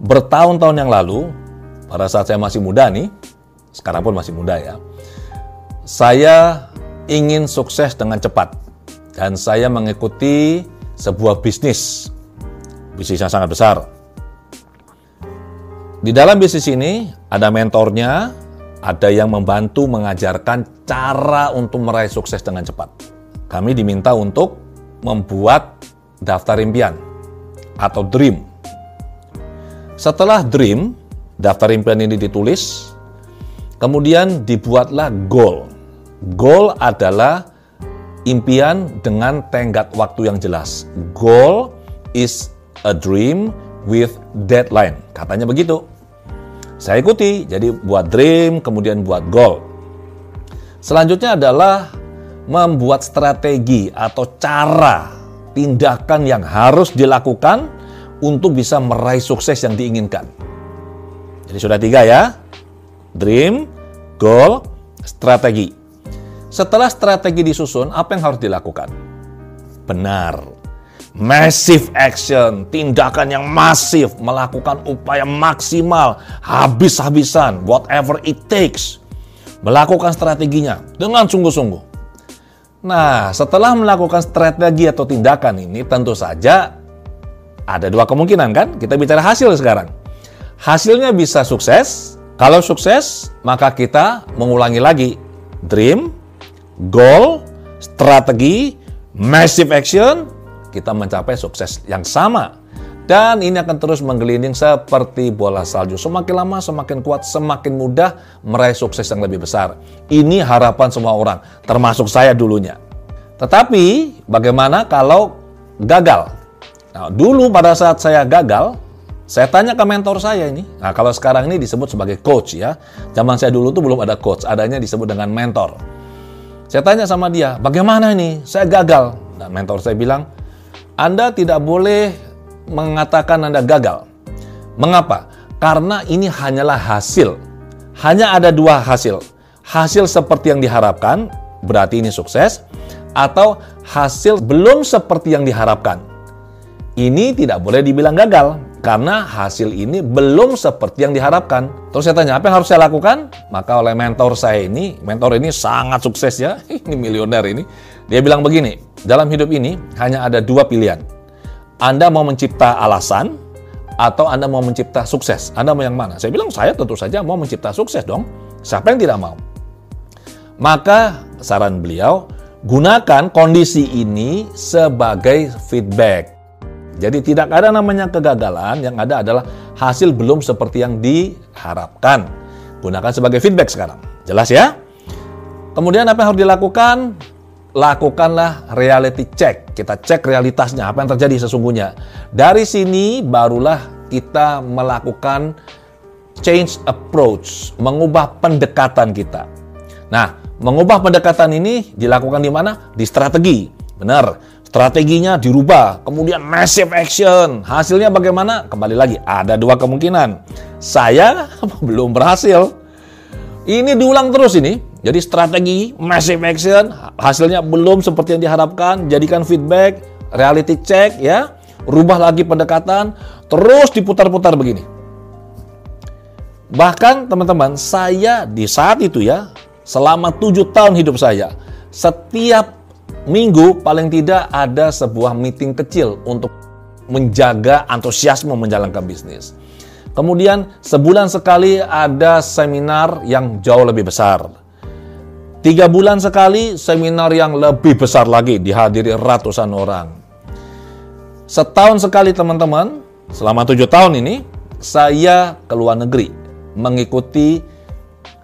Bertahun-tahun yang lalu, pada saat saya masih muda nih, sekarang pun masih muda ya, saya ingin sukses dengan cepat. Dan saya mengikuti sebuah bisnis yang sangat besar. Di dalam bisnis ini ada mentornya, ada yang membantu mengajarkan cara untuk meraih sukses dengan cepat. Kami diminta untuk membuat daftar impian atau dream. Setelah dream, daftar impian ini ditulis, kemudian dibuatlah goal. Goal adalah impian dengan tenggat waktu yang jelas. Goal is a dream with deadline. Katanya begitu. Saya ikuti, jadi buat dream, kemudian buat goal. Selanjutnya adalah membuat strategi atau cara, tindakan yang harus dilakukan untuk bisa meraih sukses yang diinginkan. Jadi sudah 3 ya. Dream, goal, strategi. Setelah strategi disusun, apa yang harus dilakukan? Benar. Massive action, tindakan yang masif, melakukan upaya maksimal, habis-habisan, whatever it takes. Melakukan strateginya dengan sungguh-sungguh. Nah, setelah melakukan strategi atau tindakan ini, tentu saja ada 2 kemungkinan kan? Kita bicara hasil sekarang. Hasilnya bisa sukses. Kalau sukses, maka kita mengulangi lagi. Dream, goal, strategi, massive action, kita mencapai sukses yang sama. Dan ini akan terus menggelinding seperti bola salju. Semakin lama, semakin kuat, semakin mudah meraih sukses yang lebih besar. Ini harapan semua orang, termasuk saya dulunya. Tetapi, bagaimana kalau gagal? Nah, dulu pada saat saya gagal, saya tanya ke mentor saya ini. Nah, kalau sekarang ini disebut sebagai coach ya. Zaman saya dulu tuh belum ada coach, adanya disebut dengan mentor. Saya tanya sama dia, bagaimana ini? Saya gagal. Dan mentor saya bilang, Anda tidak boleh mengatakan Anda gagal. Mengapa? Karena ini hanyalah hasil. Hanya ada 2 hasil. Hasil seperti yang diharapkan, berarti ini sukses. Atau hasil belum seperti yang diharapkan. Ini tidak boleh dibilang gagal, karena hasil ini belum seperti yang diharapkan. Terus saya tanya, apa yang harus saya lakukan? Maka oleh mentor ini sangat sukses ya, ini miliuner ini. Dia bilang begini, dalam hidup ini hanya ada 2 pilihan. Anda mau mencipta alasan, atau Anda mau mencipta sukses. Anda mau yang mana? Saya bilang, saya tentu saja mau mencipta sukses dong. Siapa yang tidak mau? Maka saran beliau, gunakan kondisi ini sebagai feedback. Jadi tidak ada namanya kegagalan, yang ada adalah hasil belum seperti yang diharapkan. Gunakan sebagai feedback sekarang. Jelas ya? Kemudian apa yang harus dilakukan? Lakukanlah reality check. Kita cek realitasnya, apa yang terjadi sesungguhnya. Dari sini barulah kita melakukan change approach, mengubah pendekatan kita. Nah, mengubah pendekatan ini dilakukan di mana? Di strategi. Benar. Strateginya dirubah, kemudian massive action. Hasilnya bagaimana? Kembali lagi, ada 2 kemungkinan. Saya belum berhasil. Ini diulang terus ini. Jadi strategi, massive action, hasilnya belum seperti yang diharapkan. Jadikan feedback, reality check ya. Rubah lagi pendekatan, terus diputar-putar begini. Bahkan teman-teman, saya di saat itu ya, selama 7 tahun hidup saya, setiap minggu paling tidak ada sebuah meeting kecil untuk menjaga antusiasme menjalankan bisnis. Kemudian sebulan sekali ada seminar yang jauh lebih besar. 3 bulan sekali seminar yang lebih besar lagi dihadiri ratusan orang. Setahun sekali teman-teman, selama 7 tahun ini saya ke luar negeri mengikuti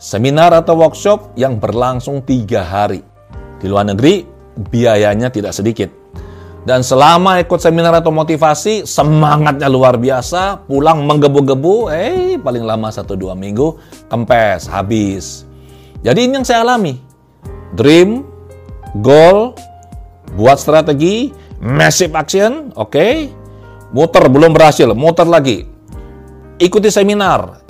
seminar atau workshop yang berlangsung 3 hari. Di luar negeri biayanya tidak sedikit. Dan selama ikut seminar atau motivasi, semangatnya luar biasa, pulang menggebu-gebu, paling lama 1-2 minggu, kempes, habis. Jadi ini yang saya alami. Dream, goal, buat strategi, massive action, oke. Muter, belum berhasil, muter lagi. Ikuti seminar,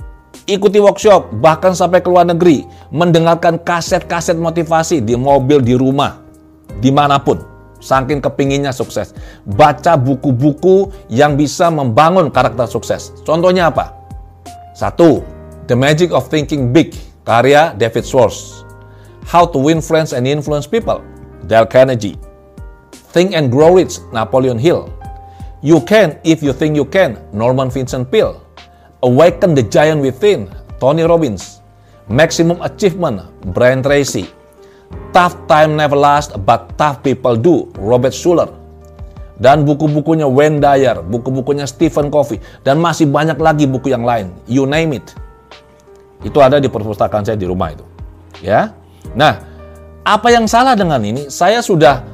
ikuti workshop, bahkan sampai ke luar negeri, mendengarkan kaset-kaset motivasi di mobil, di rumah, dimanapun. saking kepinginnya sukses. Baca buku-buku yang bisa membangun karakter sukses. Contohnya apa? 1. The Magic of Thinking Big, karya David Schwartz. How to Win Friends and Influence People, Dale Carnegie. Think and Grow Rich, Napoleon Hill. You Can If You Think You Can, Norman Vincent Peale. Awaken the Giant Within, Tony Robbins. Maximum Achievement, Brian Tracy. Tough Time Never Lasts, But Tough People Do, Robert Schuller. Dan buku-bukunya Wayne Dyer, buku-bukunya Stephen Covey, dan masih banyak lagi buku yang lain. You name it. Itu ada di perpustakaan saya di rumah itu. Ya. Nah, apa yang salah dengan ini? Saya sudah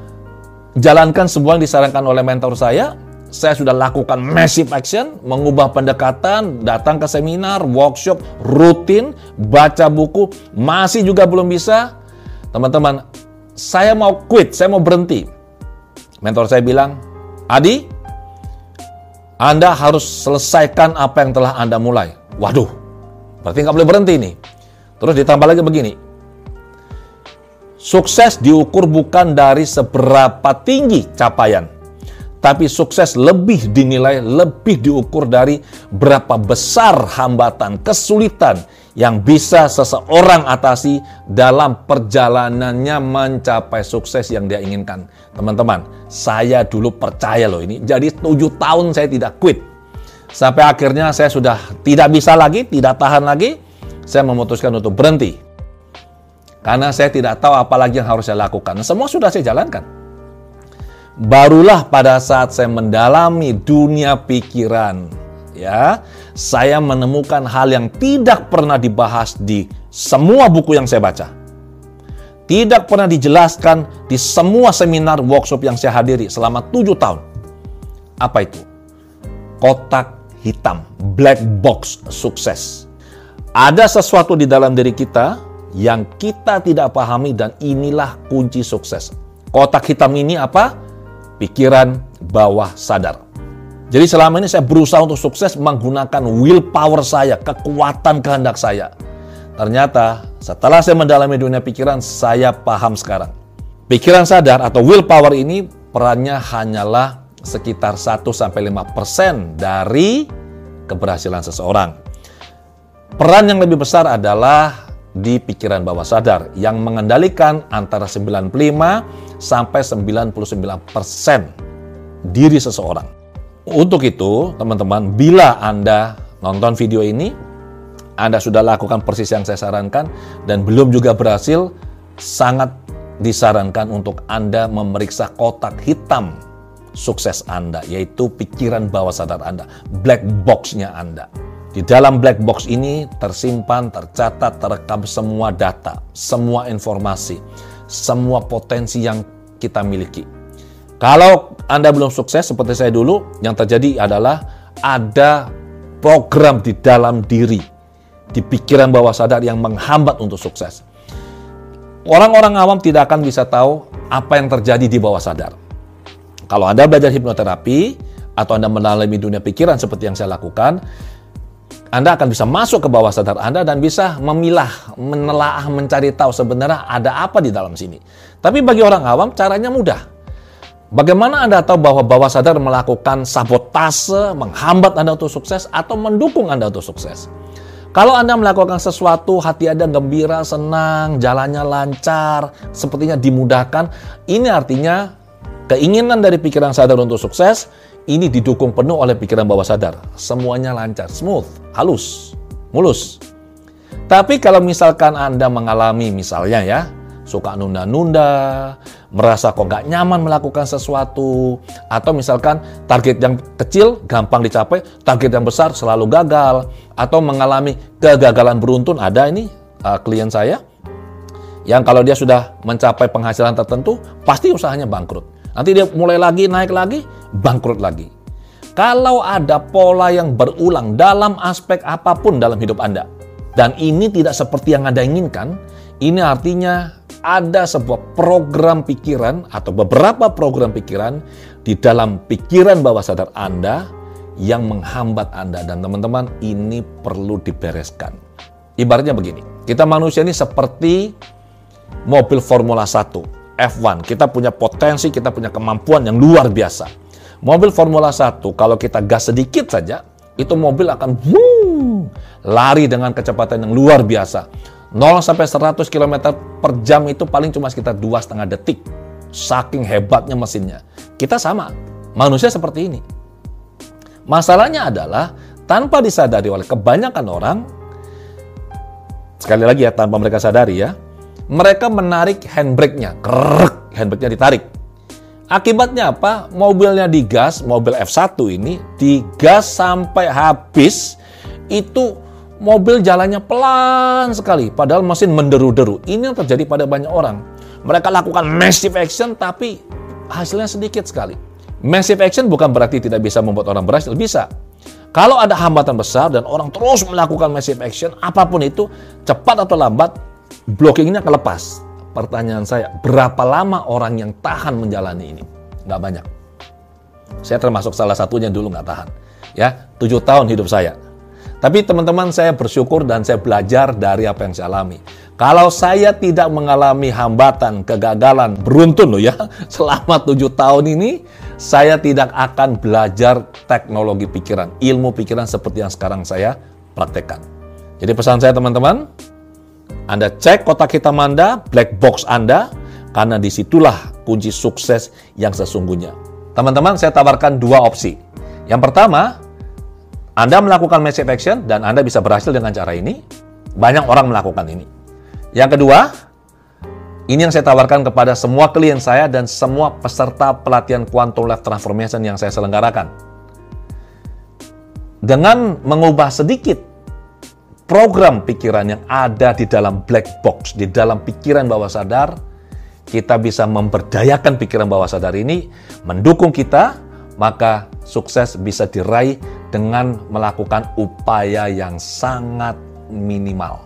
jalankan semua yang disarankan oleh mentor saya. Saya sudah lakukan massive action, mengubah pendekatan, datang ke seminar, workshop, rutin, baca buku, masih juga belum bisa. Teman-teman, saya mau quit, saya mau berhenti. Mentor saya bilang, Adi, Anda harus selesaikan apa yang telah Anda mulai. Waduh, berarti nggak boleh berhenti nih. Terus ditambah lagi begini, sukses diukur bukan dari seberapa tinggi capaian, tapi sukses lebih dinilai, lebih diukur dari berapa besar hambatan, kesulitan yang bisa seseorang atasi dalam perjalanannya mencapai sukses yang dia inginkan. Teman-teman, saya dulu percaya loh ini. Jadi 7 tahun saya tidak quit. Sampai akhirnya saya sudah tidak bisa lagi, tidak tahan lagi. Saya memutuskan untuk berhenti. Karena saya tidak tahu apa lagi yang harus saya lakukan. Semua sudah saya jalankan. Barulah pada saat saya mendalami dunia pikiran, ya, saya menemukan hal yang tidak pernah dibahas di semua buku yang saya baca. Tidak pernah dijelaskan di semua seminar workshop yang saya hadiri selama 7 tahun. Apa itu? Kotak hitam, black box sukses. Ada sesuatu di dalam diri kita yang kita tidak pahami dan inilah kunci sukses. Kotak hitam ini apa? Pikiran bawah sadar. Jadi selama ini saya berusaha untuk sukses menggunakan willpower saya, kekuatan kehendak saya. Ternyata setelah saya mendalami dunia pikiran, saya paham sekarang. Pikiran sadar atau willpower ini perannya hanyalah sekitar 1-5% dari keberhasilan seseorang. Peran yang lebih besar adalah di pikiran bawah sadar yang mengendalikan antara 95-99% diri seseorang. Untuk itu, teman-teman, bila Anda nonton video ini, Anda sudah lakukan persis yang saya sarankan dan belum juga berhasil, sangat disarankan untuk Anda memeriksa kotak hitam sukses Anda, yaitu pikiran bawah sadar Anda, black box-nya Anda. Di dalam black box ini tersimpan, tercatat, terekam semua data, semua informasi, semua potensi yang kita miliki. Kalau Anda belum sukses seperti saya dulu, yang terjadi adalah ada program di dalam diri, di pikiran bawah sadar yang menghambat untuk sukses. Orang-orang awam tidak akan bisa tahu apa yang terjadi di bawah sadar. Kalau Anda belajar hipnoterapi atau Anda mendalami dunia pikiran seperti yang saya lakukan, Anda akan bisa masuk ke bawah sadar Anda dan bisa memilah, menelaah, mencari tahu sebenarnya ada apa di dalam sini. Tapi bagi orang awam caranya mudah. Bagaimana Anda tahu bahwa bawah sadar melakukan sabotase, menghambat Anda untuk sukses atau mendukung Anda untuk sukses? Kalau Anda melakukan sesuatu, hati Anda gembira, senang, jalannya lancar, sepertinya dimudahkan, ini artinya keinginan dari pikiran sadar untuk sukses ini didukung penuh oleh pikiran bawah sadar. Semuanya lancar, smooth, halus, mulus. Tapi kalau misalkan Anda mengalami misalnya ya, suka nunda-nunda, merasa kok nggak nyaman melakukan sesuatu, atau misalkan target yang kecil gampang dicapai, target yang besar selalu gagal, atau mengalami kegagalan beruntun. Ada ini klien saya, yang kalau dia sudah mencapai penghasilan tertentu, pasti usahanya bangkrut. Nanti dia mulai lagi, naik lagi, bangkrut lagi. Kalau ada pola yang berulang dalam aspek apapun dalam hidup Anda, dan ini tidak seperti yang Anda inginkan, ini artinya ada sebuah program pikiran atau beberapa program pikiran di dalam pikiran bawah sadar Anda yang menghambat Anda. Dan teman-teman, ini perlu dibereskan. Ibaratnya begini, kita manusia ini seperti mobil Formula 1. F1. Kita punya potensi, kita punya kemampuan yang luar biasa. Mobil Formula 1, kalau kita gas sedikit saja, itu mobil akan lari dengan kecepatan yang luar biasa. 0 sampai 100 km per jam itu paling cuma sekitar 2,5 detik. Saking hebatnya mesinnya. Kita sama, manusia seperti ini. Masalahnya adalah, tanpa disadari oleh kebanyakan orang, sekali lagi ya, tanpa mereka sadari ya, mereka menarik handbrake-nya, handbrake-nya ditarik. Akibatnya apa? Mobilnya digas, mobil F1 ini digas sampai habis, itu mobil jalannya pelan sekali, padahal mesin menderu-deru. Ini yang terjadi pada banyak orang. Mereka lakukan massive action, tapi hasilnya sedikit sekali. Massive action bukan berarti tidak bisa membuat orang berhasil, bisa. Kalau ada hambatan besar dan orang terus melakukan massive action, apapun itu, cepat atau lambat, blockingnya kelepas. Pertanyaan saya, berapa lama orang yang tahan menjalani ini? Nggak banyak. Saya termasuk salah satunya dulu nggak tahan. Ya, 7 tahun hidup saya. Tapi teman-teman, saya bersyukur dan saya belajar dari apa yang saya alami. Kalau saya tidak mengalami hambatan, kegagalan, beruntun loh ya, selama 7 tahun ini, saya tidak akan belajar teknologi pikiran, ilmu pikiran seperti yang sekarang saya praktekkan. Jadi pesan saya teman-teman, Anda cek kotak hitam Anda, black box Anda, karena disitulah kunci sukses yang sesungguhnya. Teman-teman, saya tawarkan 2 opsi. Yang pertama, Anda melakukan massive action dan Anda bisa berhasil dengan cara ini. Banyak orang melakukan ini. Yang kedua, ini yang saya tawarkan kepada semua klien saya dan semua peserta pelatihan Quantum Life Transformation yang saya selenggarakan. Dengan mengubah sedikit program pikiran yang ada di dalam black box, di dalam pikiran bawah sadar, kita bisa memberdayakan pikiran bawah sadar ini, mendukung kita, maka sukses bisa diraih dengan melakukan upaya yang sangat minimal.